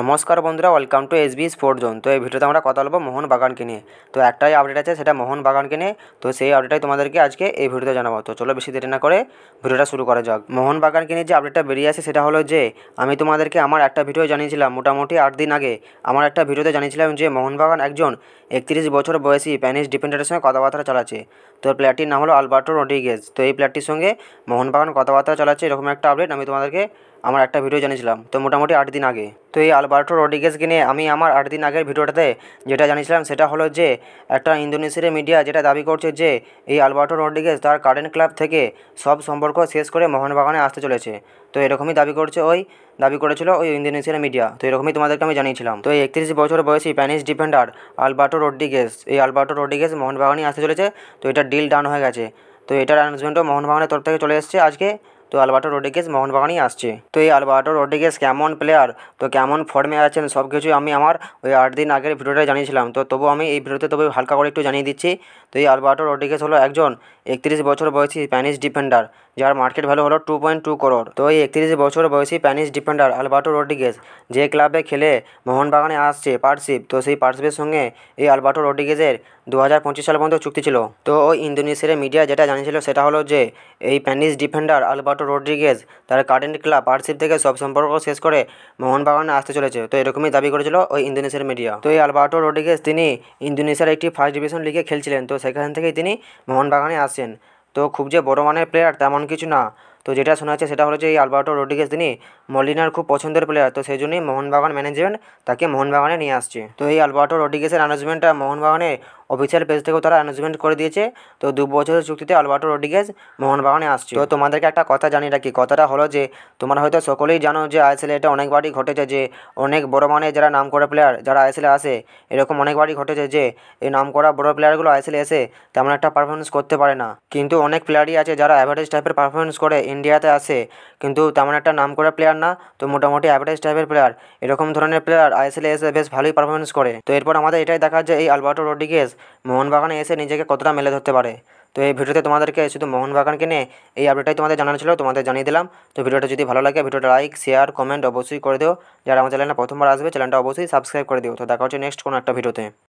নমস্কার বন্ধুরা, welcome to SB sport zone. তো এই ভিডিওতে আমরা কথা বলবো মোহনবাগানকে নিয়ে। তো একটাই আপডেট আছে, সেটা মোহনবাগানকে নিয়ে। তো সেই আপডেটটাই তোমাদেরকে আজকে এই ভিডিওতে জানাবো। তো চলো বেশি দেরি না করে ভিডিওটা শুরু করা যাক। মোহনবাগানকে নিয়ে যে আপডেটটা বেরিয়ে আসে সেটা হলো যে আমি তোমাদেরকে আমার একটা ভিডিও জানিয়েছিলাম মোটামুটি 8 দিন আগে। আমার একটা ভিডিওতে জানিয়েছিলাম যে মোহনবাগান একজন 31 বছর বয়সী স্প্যানিশ ডিফেন্ডারের সঙ্গে কথাবার্তা চালাচ্ছে। তো প্লেয়ারটির নাম হলো আলবার্টো রড্রিগেজ। তো এই প্লেয়ারটির সঙ্গে মোহনবাগান কথাবার্তা চালাচ্ছে, এরকম একটা আপডেট আমি তোমাদেরকে আমার একটা ভিডিও জানিয়েছিলাম। তো মোটামুটি 8 দিন আগে। তো এই আলবার্টো রড্রিগেজকে নিয়ে আমি আমার 8 দিন আগের ভিডিওটাতে যেটা জানিয়েছিলাম সেটা হলো যে একটা ইন্দোনেশিয়ার মিডিয়া যেটা দাবি করছে যে এই আলবার্টো রড্রিগেজ তার কারেন্ট ক্লাব থেকে সব সম্পর্ক শেষ করে মোহনবাগানে আসতে চলেছে। তো এরকমই দাবি করেছিল ওই ইন্দোনেশিয়ার মিডিয়া। তো এরকমই তোমাদেরকে আমি জানিয়েছিলাম। তো এই 31 বছর বয়সী স্প্যানিশ ডিফেন্ডার আলবার্টো রড্রিগেজ মোহনবাগানে আসতে চলেছে। তো এটা ডিল ডান হয়ে গেছে। তো এটার অ্যানাউন্সমেন্টও মোহনবাগানের তরফ থেকে চলে এসেছে আজকে। তো আলবার্টো রড্রিগেজ মোহনবাগানই আসছে। তো এই আলবার্টো রড্রিগেজ কেমন প্লেয়ার, তো কেমন ফর্মে আছেন, সব কিছুই আমি আমার ওই 8 দিন আগের ভিডিওটা জানিয়েছিলাম। তো তবু আমি এই ভিডিওতে হালকা করে একটু জানিয়ে দিচ্ছি। তো এই আলবার্টো রড্রিগেজ হলো একজন 31 বছর বয়সী স্প্যানিশ ডিফেন্ডার, যার মার্কেট ভ্যালু হলো 2.2 করোড়। তো এই 31 বছর বয়সী স্প্যানিশ ডিফেন্ডার আলবার্টো রড্রিগেজ যে ক্লাবে খেলে মোহনবাগানে আসছে পার্টশিপ, তো সেই পার্টশিপের সঙ্গে এই আলবার্টো রড্রিগেজের 2025 সাল পর্যন্ত চুক্তি ছিল। তো ওই ইন্দোনেশিয়ার মিডিয়া যেটা জানিয়েছিল সেটা হলো যে এই স্প্যানিশ ডিফেন্ডার আলবার্টো রড্রিগেজ তার কারেন্ট ক্লাব পার্টশিপ থেকে সব সম্পর্ক শেষ করে মোহনবাগানে আসতে চলেছে। তো এরকমই দাবি করেছিল ওই ইন্দোনেশিয়ার মিডিয়া। তো এই আলবার্টো রড্রিগেজ তিনি ইন্দোনেশিয়ার একটি ফার্স্ট ডিভিশন লিগে খেলছিলেন। তো সেখান থেকেই তিনি মোহনবাগানে আসছেন। তো খুব যে বড় মানের প্লেয়ার তেমন কিছু না। তো যেটা শোনা যাচ্ছে সেটা হলো যে এই আলবার্টো রড্রিগেজ তিনি মলিনার খুব পছন্দের প্লেয়ার। তো সেই জন্যই মোহনবাগান ম্যানেজমেন্ট তাকে মোহনবাগানে নিয়ে আসছে। তো এই আলবার্টো রড্রিগেজের অ্যানাউন্সমেন্টটা মোহনবাগানের অফিসিয়াল পেজ থেকেও তারা অ্যানাউন্সমেন্ট করে দিয়েছে। তো 2 বছরের চুক্তিতে আলবার্টো রড্রিগেজ মোহনবাগানে আসছে। তো তোমাদেরকে একটা কথা জানিয়ে রাখি, কথাটা হলো যে তোমরা হয়তো সকলেই জানো যে আইএসএলে এটা অনেকবারই ঘটেছে যে অনেক বড় মানের যারা নাম করা প্লেয়ার যারা আইএসএলে আসে, এরকম অনেকবারই ঘটেছে যে এই নাম করা বড় প্লেয়ারগুলো আইএসএলে এসে তেমন একটা পারফরমেন্স করতে পারে না। কিন্তু অনেক প্লেয়ারই আছে যারা অ্যাভারেজ টাইপের পারফরমেন্স করে ইন্ডিয়াতে আসে, কিন্তু তেমন একটা নাম করা প্লেয়ার না, তো মোটামুটি অ্যাভারেজ টাইপের প্লেয়ার। এরকম ধরনের প্লেয়ার আইএসএলে এসে বেশ ভালোই পারফরমেন্স করে। তো এরপর আমাদের এটাই দেখা যে এই আলবার্টো রড্রিগেজ মোহনবাগানে এসে নিজেকে কতটা মেলে ধরতে পারে। তো এই ভিডিওতে তোমাদেরকে শুধু মোহনবাগানকে নিয়ে এই আপডেটটাই তোমাদের জানানো ছিল, তোমাদের জানিয়ে দিলাম। তো ভিডিওটা যদি ভালো লাগে ভিডিওটা লাইক, শেয়ার, কমেন্ট অবশ্যই করে দিও। যারা আমার চ্যানেলে প্রথমবার আসবে চ্যানেলটা অবশ্যই সাবস্ক্রাইব করে দিও। তো দেখা হচ্ছে নেক্সট কোনো একটা ভিডিওতে।